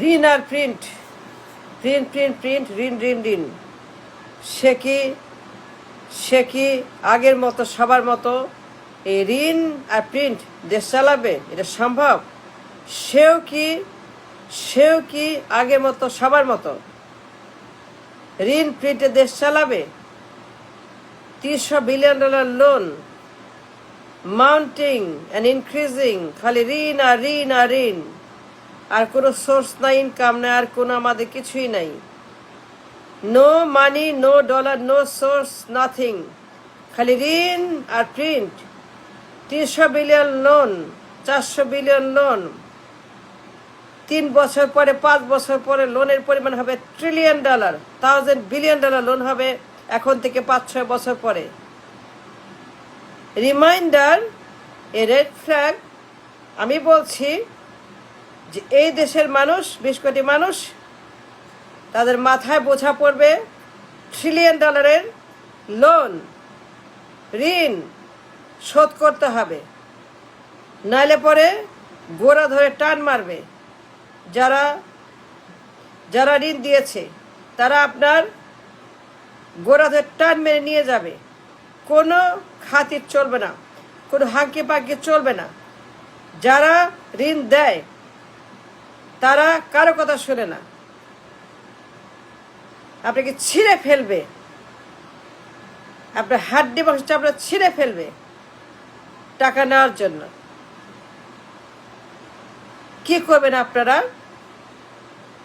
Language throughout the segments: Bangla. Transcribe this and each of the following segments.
ঋণ আর প্রিন্ট, প্রিন্ট প্রিন্ট প্রিন্ট, ঋণ ঋণ ঋণ। সে কি আগের মতো সবার মতো এই ঋণ আর প্রিন্ট দেশ চালাবে? এটা সম্ভব? সেও কি আগের মতো সবার মতো ঋণ প্রিন্টে দেশ চালাবে? $300 billion loan, mounting and increasing, খালি ঋণ আর ঋণ আর ঋণ, আর কোনো সোর্স নাই, ইনকাম নাই, আর কোনো আমাদের কিছুই নাই। No money, no dollar, no source, nothing, খালি ঋণ আর print. 300 billion loan, 400 billion loan, 3 বছর পরে 5 বছর পরে লোনের পরিমাণ হবে $1 ট্রিলিয়ন, $1,000 বিলিয়ন লোন হবে এখন থেকে 5-6 বছর পরে। Reminder, a red flag. আমি বলছি যে এই দেশের মানুষ, 20 কোটি মানুষ, তাদের মাথায় বোঝা পড়বে $1 ট্রিলিয়ন লোন, ঋণ শোধ করতে হবে, নাইলে পরে গোড়া ধরে টান মারবে। যারা ঋণ দিয়েছে তারা আপনার গোড়া ধরে টান মেরে নিয়ে যাবে। কোনো খাতির চলবে না, কোনো হাঁকি পাঁকি চলবে না। যারা ঋণ দেয় তারা কারো কথা শোনে না, আপনাকে ছিঁড়ে ফেলবে, আপনার হাড্ডি মাংস চামড়া ছিঁড়ে ফেলবে টাকা নেওয়ার জন্য। কি করবেন আপনারা?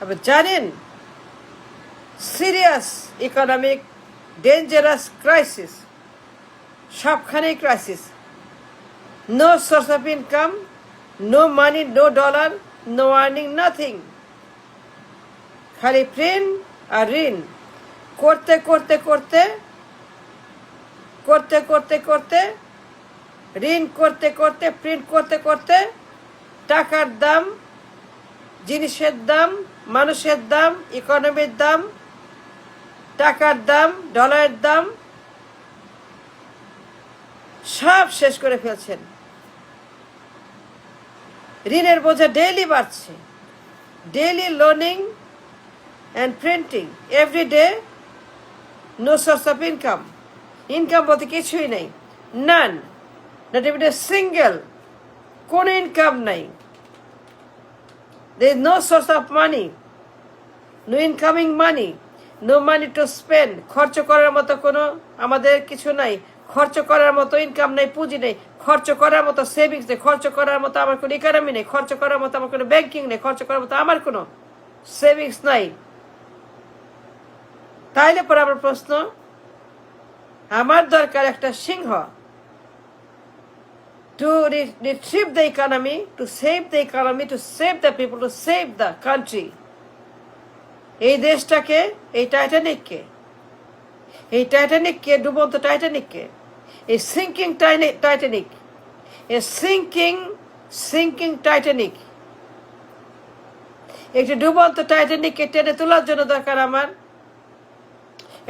আপনি জানেন সিরিয়াস ইকোনমিক ডেঞ্জারাস ক্রাইসিস, সবখানেই crisis. No source of income, no money, no dollar, no earning, nothing, খালি প্রিন্ট আর ঋণ করতে করতে করতে করতে করতে করতে ঋণ করতে করতে প্রিন্ট করতে করতে টাকার দাম, জিনিসের দাম, মানুষের দাম, ইকোনমির দাম, টাকার দাম, ডলারের দাম সব শেষ করে ফেলছেন। ঋণের বোঝা ডেইলি বাড়ছে, daily loaning and printing, every day. No source of income, income বলতে কিছুই নেই, none, not even a single, কোনো ইনকাম নাই। There is no source of money, no incoming money, no money to spend. খরচ করার মতো কোনো আমাদের কিছু নাই, খরচ করার মতো ইনকাম নেই, পুঁজি নেই, খরচ করার মতো সেভিংস নেই, খরচ করার মতো আমার কোনো ইকোনমি নেই, খরচ করার মতো আমার কোনো ব্যাংকিং নেই, খরচ করার মতো আমার কোনো সেভিংস নাই। তাইলে পরে আমার প্রশ্ন, আমার দরকার একটা সিংহ, to retrieve the economy, to save the economy, to save the people, to save the country. এই দেশটাকে, এই টাইটানিককে, ডুবন্ত টাইটানিককে, এই সিঙ্কিং টাইটানিক, একটি ডুবন্ত টাইটানিককে টেনে তোলার জন্য দরকার আমার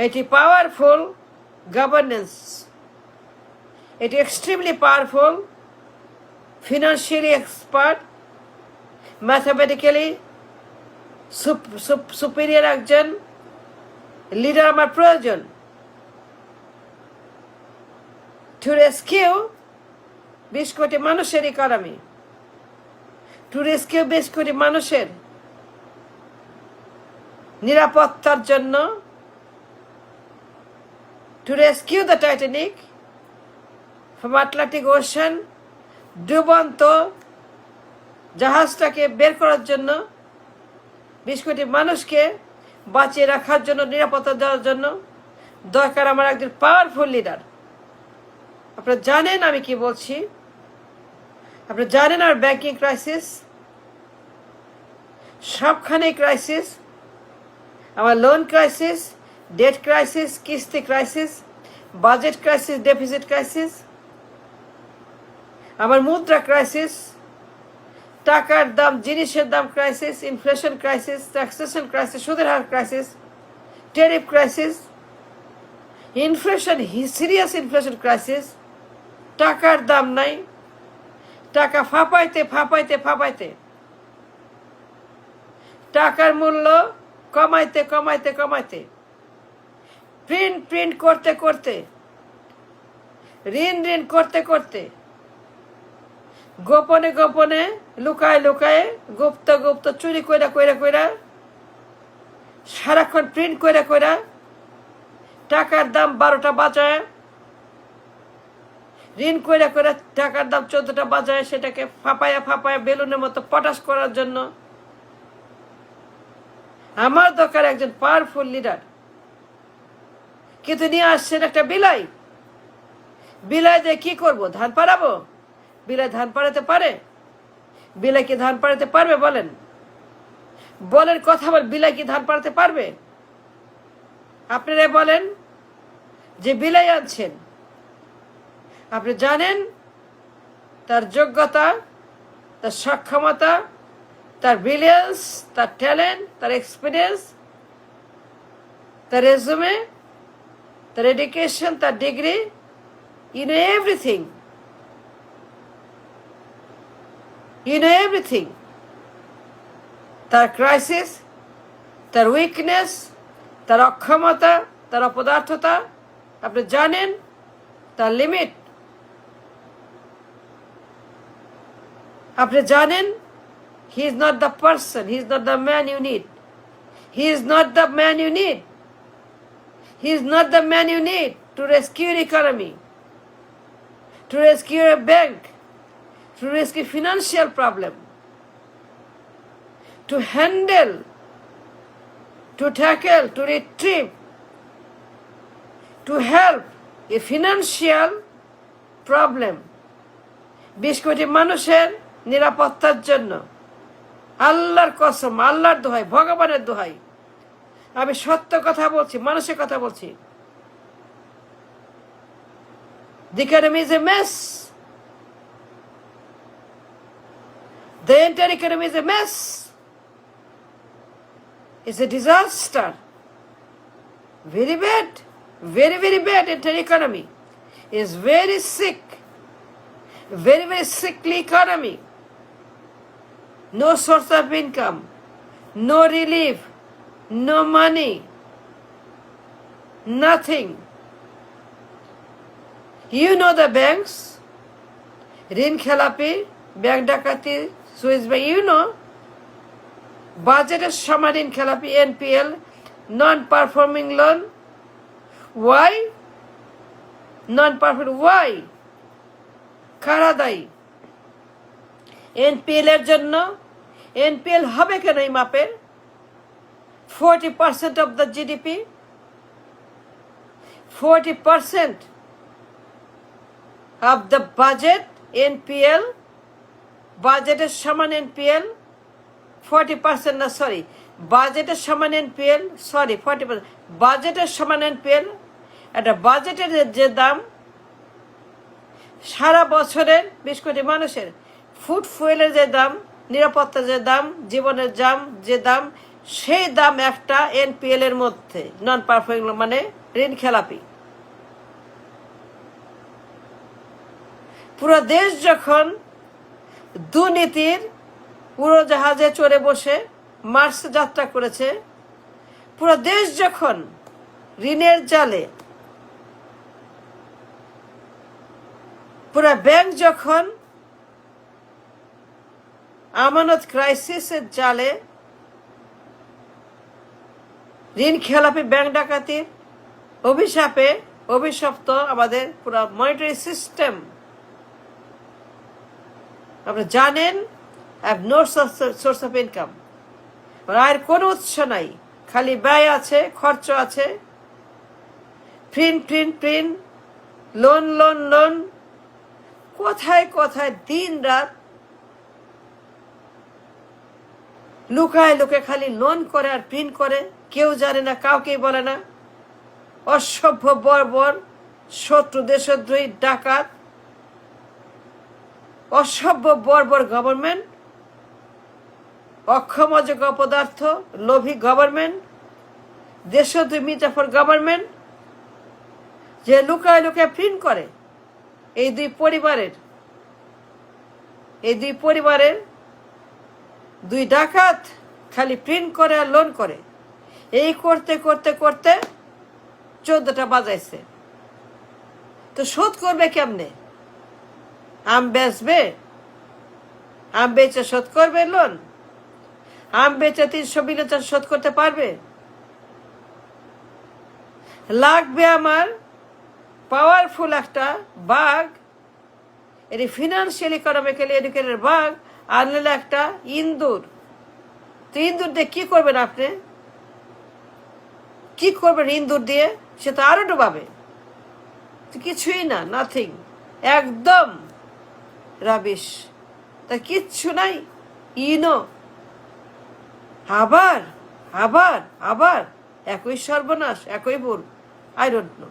এটি পাওয়ারফুল গভর্নেন্স, এটি extremely powerful, financially expert, mathematically superior একজন লিডার আমার প্রয়োজন। টু রেস্কিউ 20 কোটি মানুষের ইকোনমি, টু রেস্কিউ 20 কোটি মানুষের নিরাপত্তার জন্য, to rescue the Titanic from Atlantic Ocean, ডুবন্ত জাহাজটাকে বের করার জন্য, 20 কোটি মানুষকে বাঁচিয়ে রাখার জন্য, নিরাপত্তা দেওয়ার জন্য দরকার আমার একজন পাওয়ারফুল লিডার। আপনারা জানেন আমি কি বলছি, আপনারা জানেন আর ব্যাংকিং ক্রাইসিস, সবখানে ক্রাইসিস, আমার লোন ক্রাইসিস, ডেট ক্রাইসিস, কিস্তি crisis, budget crisis, deficit crisis, আমার মুদ্রা ক্রাইসিস, টাকার দাম, জিনিসের দাম crisis, inflation crisis, taxation crisis, সুদের হার crisis, tariff crisis, inflation, serious inflation crisis, টাকার দাম নাই, টাকা ফাঁপাইতে টাকার মূল্য কমাইতে কমাইতে কমাইতে, প্রিন্ট করতে করতে, ঋণ করতে করতে, গোপনে গোপনে, লুকায় লুকায়, গুপ্ত গুপ্ত, চুরি কইরা কইরা কইরা, সারাক্ষণ প্রিন্ট কইরা কইরা, টাকার দাম 12টা বাজায়, ঋণ কইরা কইরা টাকার দাম 14টা বাজায়, সেটাকে ফাঁপায়া ফাঁপায়া বেলুনের মতো পটাশ করার জন্য। আমার দরকার একজন পাওয়ারফুল লিডার, কিন্তু নিয়ে আসছেন একটা বিলাই। বিলাই দিয়ে কি করবো? ধান পাড়াবো? বিলাই ধান পাড়াতে পারে? বিলাই কি ধান পাড়াতে পারবে? বলেন বলেন, কথা বল, বিলাই কি ধান পাড়াতে পারবে? আপনারা বলেন যে বিলাই আনছেন, আপনি জানেন তার যোগ্যতা, তার সক্ষমতা, তার ব্রিলিয়েন্স, তার ট্যালেন্ট, তার এক্সপিরিয়েন্স, তার রেজুমে, তার এডুকেশন, তার degree, you know everything. You know everything. তার ক্রাইসিস, তার উইকনেস, তার অক্ষমতা, তার অপদার্থতা আপনি জানেন, তার লিমিট আপনি জানেন। He is not the person, he is not the man you need. He is not the man you need. He is not the man you need to rescue your economy, to rescue a bank, to rescue financial problem, to handle, to tackle, to retrieve, to help a financial problem. 20 কোটি মানুষের নিরাপত্তার জন্য আল্লাহর কসম, আল্লাহর দোহাই, ভগবানের দোহাই, আমি সত্য কথা বলছি, মানুষের কথা বলছি। The economy is a mess. The entire economy is a mess. It's a disaster. Very bad. Very, very bad. Entire economy is very sick. Very, very sickly economy. No source of income. No relief. No money. Nothing. You know the banks, ঋণ খেলাপি, ব্যাংক ডাকাতি, সুইস ব্যাংক, you know, বাজেটের সময় ঋণ খেলাপি, NPL, non performing loan. Why? Non performing, why? কারা দায়ী? NPL এর জন্য। NPL হবে কেন এই মাপের? 40% of the GDP, 40% of the budget NPL, বাজেটের সমান NPL, 40% না, সরি, বাজেটের সমান NPL, সরি 40%, বাজেটের সমান NPL। একটা বাজেটের যে দাম, সারা বছরের 20 কোটি মানুষের ফুড ফুয়েলের যে দাম, নিরাপত্তার যে দাম, জীবনের দাম, যে দাম, সেই দাম একটা NPL এর মধ্যে, নন পারফর্মিং মানে ঋণ খেলাপি। পুরো দেশ যখন দুর্নীতির উড়োজাহাজে চড়ে বসে মার্চ যাত্রা করেছে, পুরো দেশ যখন ঋণের জালে, পুরো ব্যাংক যখন আমানত ক্রাইসিসের জালে, ঋণ খেলাপি, ব্যাংক ডাকাতির অভিশাপে অভিশপ্ত আমাদের পুরো মনিটারি সিস্টেম, আপনি জানেন, have no source of income, আয়ের কোনো উৎস নাই, খালি ব্যয় আছে, খরচ আছে, প্রিন্ট, লোন লোন লোন, কোথায় কোথায় দিন রাত লুকায় লুকায় খালি লোন করে আর প্রিন্ট করে, কেউ জানে না, কাউকেই বলে না। অসভ্য বর্বর, শত্রু দেশদ্রোহী, ডাকাত, অসভ্য বর্বর গভর্নমেন্ট, অক্ষম অযোগ্য পদার্থ, লোভী গভর্নমেন্ট, দেশদ্রোহী মির্জাফর গভর্নমেন্ট, যে লুকায় লুকায় প্রিন্ট করে। এই দুই পরিবারের দুই ডাকাত খালি প্রিন্ট করে আর লোন করে। এই করতে করতে করতে 14টা বাজাইছে। তো শোধ করবে কেমনে? আম বেচবে? আম বেচে শোধ করবে লোন? আম বেচে 300 বিলিয়ন শোধ করতে পারবে? লাগবে আমার পাওয়ারফুল একটা বাঘ, এটি ফিনান্সিয়াল ইকোনমিক্যালি এডুকেটেড বাঘ, আর নিলে একটা ইন্দুর। তো ইন্দুর দিয়ে কি করবেন আপনি? কি করবেন ইন্দুর দিয়ে? সে তো আরো ডুবাবে। কিছুই না, নাথিং, একদম রাবিশ, তা কিচ্ছু নাই। ইনো আবার আবার আবার একই সর্বনাশ, একই ভুল। I don't know.